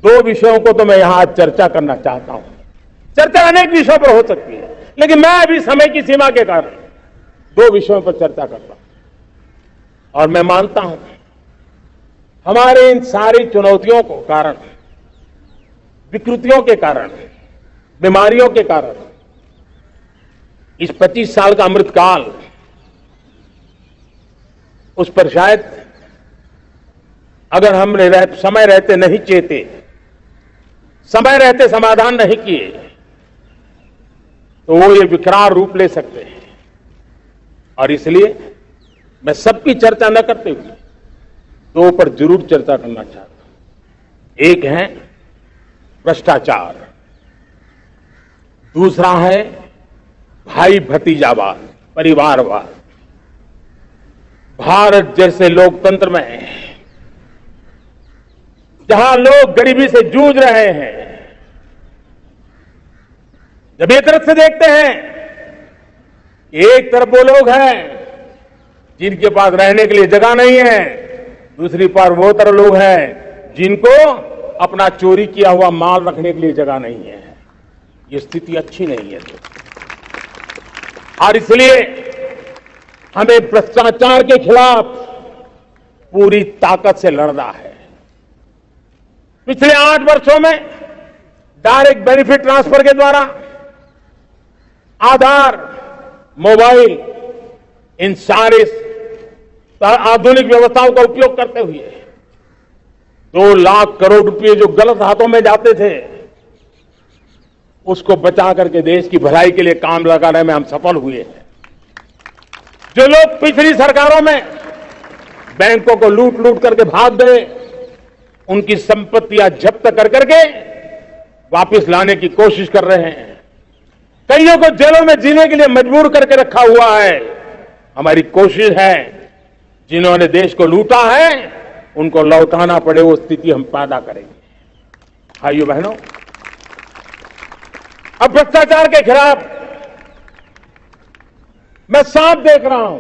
दो विषयों को तो मैं यहां आज चर्चा करना चाहता हूं। चर्चा अनेक विषयों पर हो सकती है, लेकिन मैं अभी समय की सीमा के कारण दो विषयों पर चर्चा करता हूं। और मैं मानता हूं हमारे इन सारी चुनौतियों को कारण, विकृतियों के कारण, बीमारियों के कारण इस 25 साल का अमृतकाल, उस पर शायद अगर हमने समय रहते नहीं चेते, समय रहते समाधान नहीं किए, तो वो ये विकराल रूप ले सकते हैं। और इसलिए मैं सबकी चर्चा न करते हुए दो पर जरूर चर्चा करना चाहता हूं। एक है भ्रष्टाचार, दूसरा है भाई भतीजावाद, परिवारवाद। भारत जैसे लोकतंत्र में जहां लोग गरीबी से जूझ रहे हैं, जब एक तरफ से देखते हैं एक तरफ वो लोग हैं जिनके पास रहने के लिए जगह नहीं है, दूसरी पर वो तरह लोग हैं जिनको अपना चोरी किया हुआ माल रखने के लिए जगह नहीं है। ये स्थिति अच्छी नहीं है। और इसलिए हमें भ्रष्टाचार के खिलाफ पूरी ताकत से लड़ना है। पिछले 8 वर्षों में डायरेक्ट बेनिफिट ट्रांसफर के द्वारा, आधार, मोबाइल, इन सारे आधुनिक व्यवस्थाओं का उपयोग करते हुए 2 लाख करोड़ रुपए जो गलत हाथों में जाते थे, उसको बचा करके देश की भलाई के लिए काम लगाने में हम सफल हुए हैं। जो लोग पिछली सरकारों में बैंकों को लूट लूट करके भाग गए, उनकी संपत्तियां जब्त कर करके वापस लाने की कोशिश कर रहे हैं। कईयों को जेलों में जीने के लिए मजबूर करके रखा हुआ है। हमारी कोशिश है जिन्होंने देश को लूटा है उनको लौटाना पड़े, वो स्थिति हम पैदा करेंगे। भाइयों बहनों, अब भ्रष्टाचार के खिलाफ मैं साफ देख रहा हूं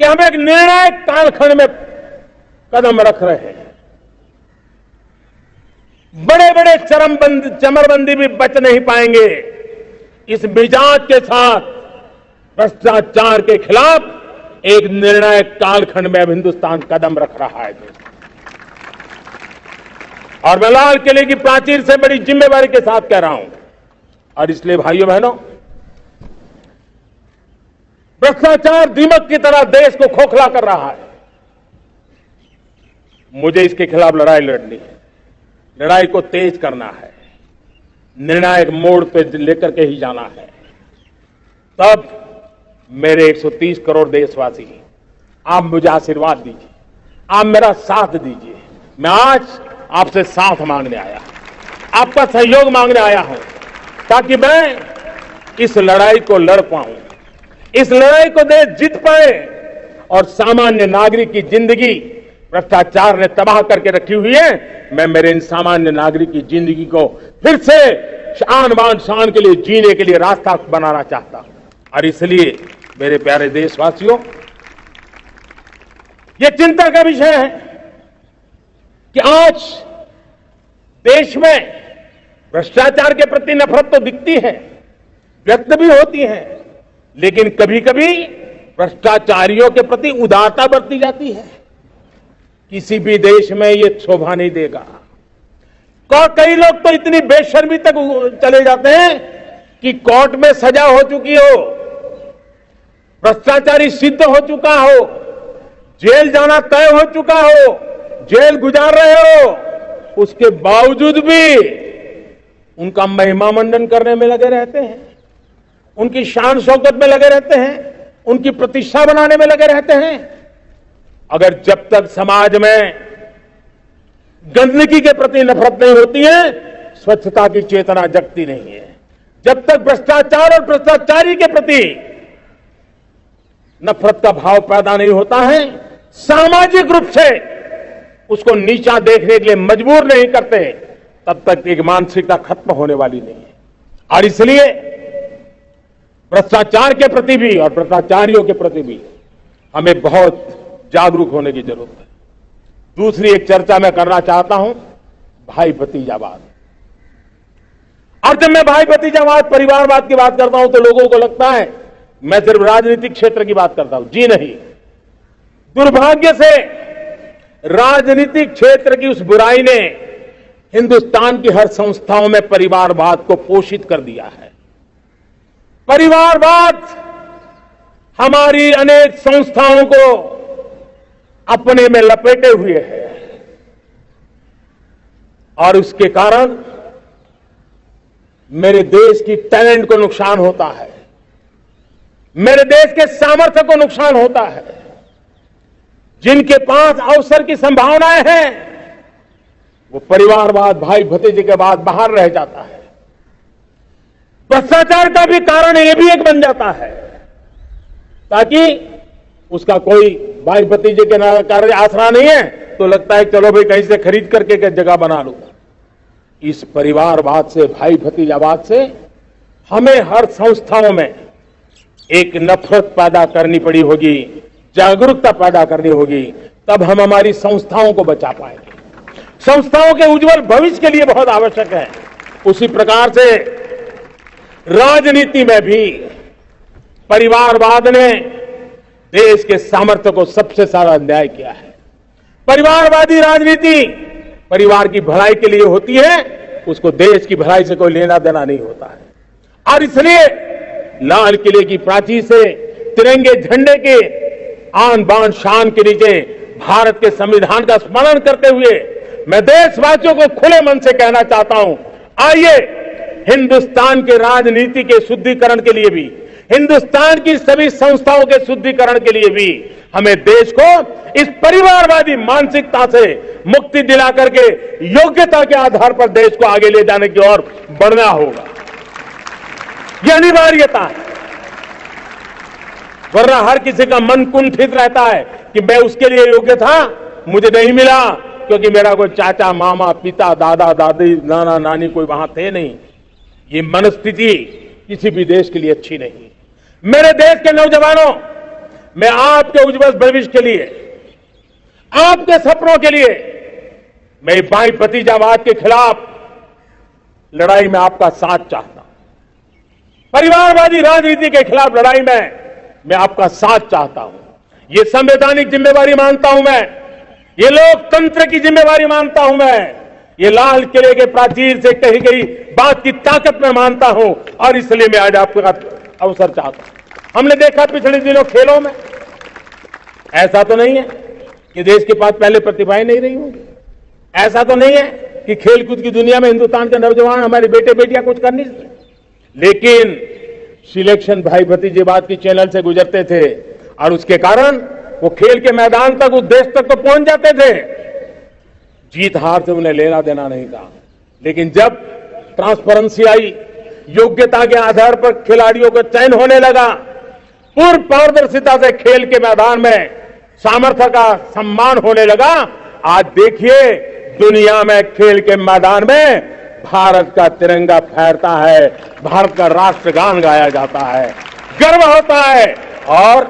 कि हम एक निर्णायक कालखंड में कदम रख रहे हैं। बड़े बड़े चमरबंदी भी बच नहीं पाएंगे। इस मिजाज के साथ भ्रष्टाचार के खिलाफ एक निर्णायक कालखंड में अब हिंदुस्तान कदम रख रहा है। और मैं लाल किले की प्राचीर से बड़ी जिम्मेवारी के साथ कह रहा हूं। और इसलिए भाइयों बहनों, भ्रष्टाचार दीमक की तरह देश को खोखला कर रहा है। मुझे इसके खिलाफ लड़ाई लड़नी है, लड़ाई को तेज करना है, निर्णायक मोड़ पे लेकर के ही जाना है। तब मेरे 130 करोड़ देशवासी, आप मुझे आशीर्वाद दीजिए, आप मेरा साथ दीजिए। मैं आज आपसे साथ मांगने आया, आपका सहयोग मांगने आया हूं, ताकि मैं इस लड़ाई को लड़ पाऊं, इस लड़ाई को देश जीत पाए और सामान्य नागरिक की जिंदगी भ्रष्टाचार ने तबाह करके रखी हुई है। मैं मेरे इन सामान्य नागरिक की जिंदगी को फिर से शान बान शान के लिए जीने के लिए रास्ता बनाना चाहता हूं। और इसलिए मेरे प्यारे देशवासियों, ये चिंता का विषय है कि आज देश में भ्रष्टाचार के प्रति नफरत तो दिखती है, व्यक्त भी होती है, लेकिन कभी कभी भ्रष्टाचारियों के प्रति उदारता बरती जाती है। किसी भी देश में ये शोभा नहीं देगा। कई लोग तो इतनी बेशर्मी तक चले जाते हैं कि कोर्ट में सजा हो चुकी हो, भ्रष्टाचारी सिद्ध हो चुका हो, जेल जाना तय हो चुका हो, जेल गुजार रहे हो, उसके बावजूद भी उनका महिमा मंडन करने में लगे रहते हैं, उनकी शान शौकत में लगे रहते हैं, उनकी प्रतिष्ठा बनाने में लगे रहते हैं। अगर जब तक समाज में गंदगी के प्रति नफरत नहीं होती है, स्वच्छता की चेतना जगती नहीं है। जब तक भ्रष्टाचार और भ्रष्टाचारी के प्रति नफरत का भाव पैदा नहीं होता है, सामाजिक रूप से उसको नीचा देखने के लिए मजबूर नहीं करते, तब तक एक मानसिकता खत्म होने वाली नहीं है। और इसलिए भ्रष्टाचार के प्रति भी और भ्रष्टाचारियों के प्रति भी हमें बहुत जागरूक होने की जरूरत है। दूसरी एक चर्चा मैं करना चाहता हूं भाई भतीजावाद। और जब मैं भाई भतीजावाद, परिवारवाद की बात करता हूं तो लोगों को लगता है मैं सिर्फ राजनीतिक क्षेत्र की बात करता हूं। जी नहीं, दुर्भाग्य से राजनीतिक क्षेत्र की उस बुराई ने हिंदुस्तान की हर संस्थाओं में परिवारवाद को पोषित कर दिया है। परिवारवाद हमारी अनेक संस्थाओं को अपने में लपेटे हुए है और उसके कारण मेरे देश की टैलेंट को नुकसान होता है, मेरे देश के सामर्थ्य को नुकसान होता है। जिनके पास अवसर की संभावनाएं हैं वो परिवारवाद, भाई भतीजे के बाद बाहर रह जाता है। भ्रष्टाचार का भी कारण यह भी एक बन जाता है ताकि उसका कोई भाई भतीजे के कारण आसरा नहीं है तो लगता है चलो भाई कहीं से खरीद करके जगह बना लूं। इस परिवारवाद से, भाई भतीजावाद से हमें हर संस्थाओं में एक नफरत पैदा करनी पड़ी होगी, जागरूकता पैदा करनी होगी, तब हम हमारी संस्थाओं को बचा पाएंगे। संस्थाओं के उज्जवल भविष्य के लिए बहुत आवश्यक है। उसी प्रकार से राजनीति में भी परिवारवाद ने देश के सामर्थ्य को सबसे ज्यादा अन्याय किया है। परिवारवादी राजनीति परिवार की भलाई के लिए होती है, उसको देश की भलाई से कोई लेना देना नहीं होता है। और इसलिए लाल किले की प्राचीर से तिरंगे झंडे के आन बान शान के नीचे भारत के संविधान का स्मरण करते हुए मैं देशवासियों को खुले मन से कहना चाहता हूं, आइए हिंदुस्तान के राजनीति के शुद्धिकरण के लिए भी, हिंदुस्तान की सभी संस्थाओं के शुद्धिकरण के लिए भी हमें देश को इस परिवारवादी मानसिकता से मुक्ति दिला करके योग्यता के आधार पर देश को आगे ले जाने की ओर बढ़ना होगा। यह अनिवार्यता है, वरना हर किसी का मन कुंठित रहता है कि मैं उसके लिए योग्य था, मुझे नहीं मिला क्योंकि मेरा कोई चाचा, मामा, पिता, दादा, दादी, नाना, नानी कोई वहां थे नहीं। ये मनस्थिति किसी भी देश के लिए अच्छी नहीं। मेरे देश के नौजवानों, मैं आपके उज्जवल भविष्य के लिए, आपके सपनों के लिए, मैं भाई भतीजावाद के खिलाफ लड़ाई में आपका साथ चाहता हूं। परिवारवादी राजनीति के खिलाफ लड़ाई में मैं आपका साथ चाहता हूं। ये संवैधानिक जिम्मेवारी मानता हूं मैं, ये लोकतंत्र की जिम्मेवारी मानता हूं मैं, ये लाल किले के प्राचीर से कही गई बात की ताकत में मानता हूं और इसलिए मैं आज आपका अवसर चाहता हूं। हमने देखा पिछले दिनों खेलों में, ऐसा तो नहीं है कि देश के पास पहले प्रतिभाएं नहीं रही होंगी, ऐसा तो नहीं है कि खेलकूद की दुनिया में हिंदुस्तान के नौजवान, हमारे बेटे बेटियां कुछ कर नहीं सकते, लेकिन सिलेक्शन भाई भतीजेवाद की चैनल से गुजरते थे और उसके कारण वो खेल के मैदान तक, उस देश तक तो पहुंच जाते थे। जीत हार से उन्हें लेना देना नहीं था, लेकिन जब ट्रांसपेरेंसी आई, योग्यता के आधार पर खिलाड़ियों का चयन होने लगा, पूर्ण पारदर्शिता से खेल के मैदान में सामर्थ्य का सम्मान होने लगा, आज देखिए दुनिया में खेल के मैदान में भारत का तिरंगा फहरता है, भारत का राष्ट्रगान गाया जाता है, गर्व होता है और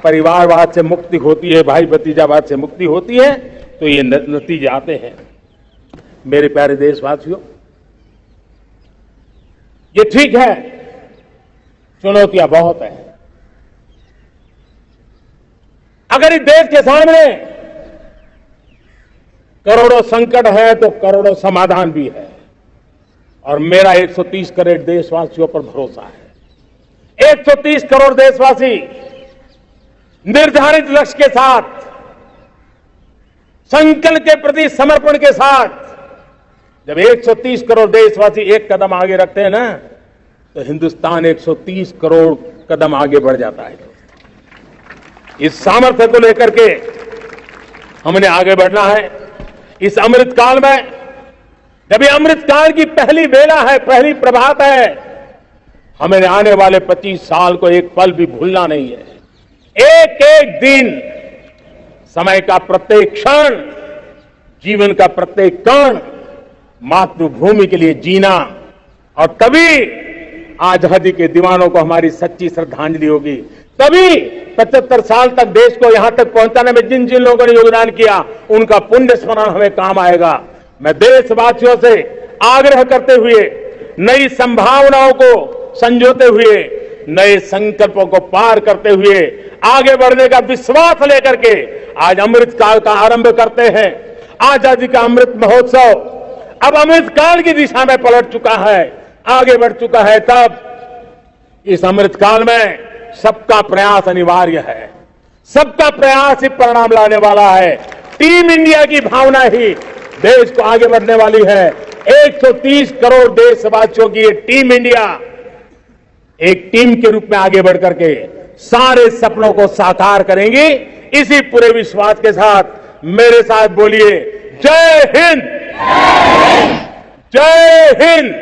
परिवारवाद से मुक्ति होती है, भाई भतीजावाद से मुक्ति होती है, तो ये नतीजे आते हैं। मेरे प्यारे देशवासियों, ये ठीक है, चुनौतियां बहुत हैं। अगर इस देश के सामने करोड़ों संकट है तो करोड़ों समाधान भी है और मेरा 130 करोड़ देशवासियों पर भरोसा है। 130 करोड़ देशवासी निर्धारित लक्ष्य के साथ, संकल्प के प्रति समर्पण के साथ, जब 130 करोड़ देशवासी एक कदम आगे रखते हैं ना, तो हिंदुस्तान 130 करोड़ कदम आगे बढ़ जाता है। इस सामर्थ्य को लेकर के हमने आगे बढ़ना है। इस अमृत काल में, जब ये अमृत काल की पहली बेला है, पहली प्रभात है, हमें आने वाले 25 साल को एक पल भी भूलना नहीं है। एक एक दिन, समय का प्रत्येक क्षण, जीवन का प्रत्येक कण मातृभूमि के लिए जीना, और तभी आजादी के दीवानों को हमारी सच्ची श्रद्धांजलि होगी। तभी 75 साल तक देश को यहां तक पहुंचाने में जिन जिन लोगों ने योगदान किया, उनका पुण्य स्मरण हमें काम आएगा। मैं देशवासियों से आग्रह करते हुए नई संभावनाओं को संजोते हुए नए संकल्पों को पार करते हुए आगे बढ़ने का विश्वास लेकर के आज अमृत काल का आरंभ करते हैं। आजादी का अमृत महोत्सव अब अमृत काल की दिशा में पलट चुका है, आगे बढ़ चुका है। तब इस अमृत काल में सबका प्रयास अनिवार्य है, सबका प्रयास ही परिणाम लाने वाला है। टीम इंडिया की भावना ही देश को आगे बढ़ने वाली है। 130 करोड़ देशवासियों की ये टीम इंडिया एक टीम के रूप में आगे बढ़ करके सारे सपनों को साकार करेंगी। इसी पूरे विश्वास के साथ मेरे साथ बोलिए, जय हिंद, जय हिंद।